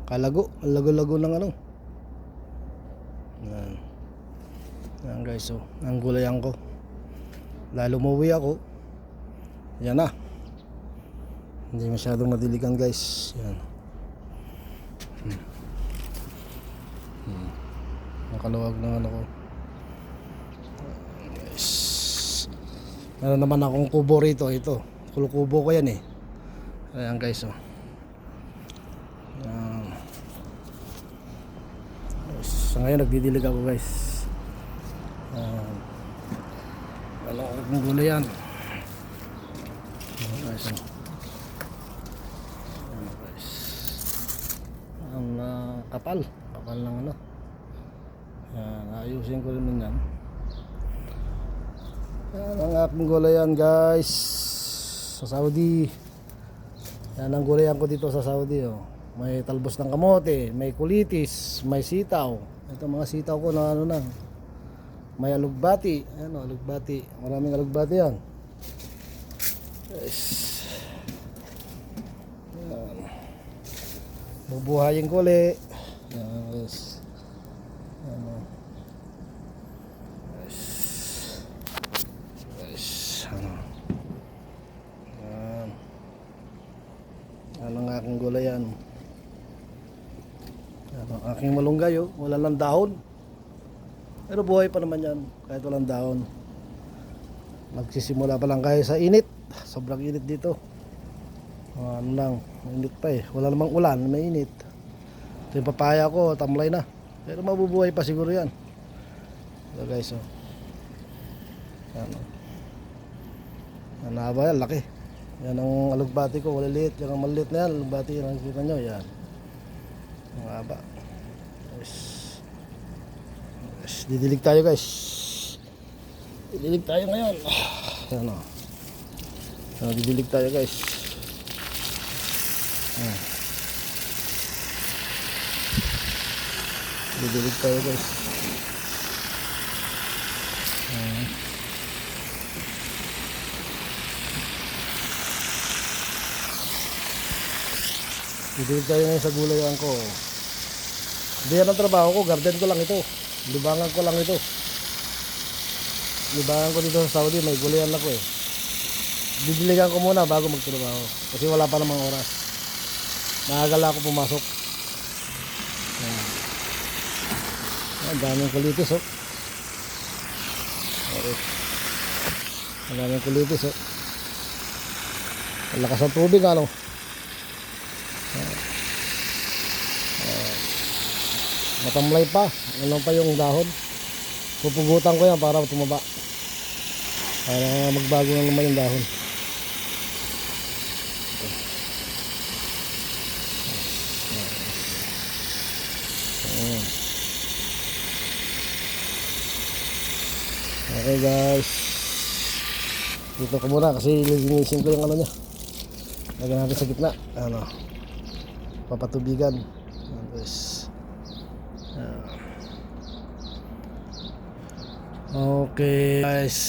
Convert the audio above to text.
kalago, lago-lago ng ano. Yan. Yan guys, so ang gulayan ko. Lalo umuwi ako, yan na. Hindi masyadong madiligan guys. Yan. Nakaluwag ng ano ko. Guys. Meron naman akong kubo rito. Ito. Kubo ko yan eh. Ayan guys, oh. So ngayon nagdidilig ako guys. Wala akong gulo yan. Guys, oh. Ayan guys. Ang kapal ng ano. Ayan, ayusin ko rin yan. Yan ang aking gulayan guys sa Saudi. Yan ang gulayan ko dito sa Saudi, oh. May talbos ng kamote, may kulitis, may sitaw. Ito mga sitaw ko na ano na. May alugbati. Ayan, oh, alugbati. Maraming alugbati yan. Yes. Yan. Bubuhayin ko ulit. Yan guys. Yan, oh. Yes. Yes. Ano. Yan. Yan ang aking gulayan. Yan ang aking malunggay, oh. Wala lang dahon. Pero buhay pa naman yan kahit walang dahon. Magsisimula pa lang kaya sa init. Sobrang init dito. Ano lang, init pa eh. Wala namang ulan, may init. Ito yung papaya ko, tamlay na. Pero mabubuhay pa siguro yan. Ito guys, oh. Yan, oh. Yan na ba yan, laki. Yan ang alugbati ko, maliliit. Yan ang maliit na yan, alugbati yan. Nakikita nyo, yan. Ang haba. Yes. Yes. Didilig tayo guys. Didilig tayo ngayon. Yan, oh. So, didilig tayo guys. Yan. Didilig tayo guys. Yan. Didilig tayo ngayon sa gulayan ko. Hindi yan ang trabaho ko, garden ko lang ito. Libangan ko lang ito. Libangan ko dito sa Saudi, may gulayan ako eh. Didiligan ko muna bago magtrabaho kasi wala pa namang oras. Maagal ako pumasok. Ayan. Ang daming kulitis, oh. Okay. Ang daming kulitis, oh. Ang lakas ng tubig, ano. Matamlay pa. Ano pa yung dahon. Pupugutan ko yan para tumaba. Para magbago na naman yung dahon. Okay guys. Dito ko muna kasi lilinisin ko yung ano niya. Lagyan natin sa gitna. Ano. Papatubigan. Ayan guys. Okay guys.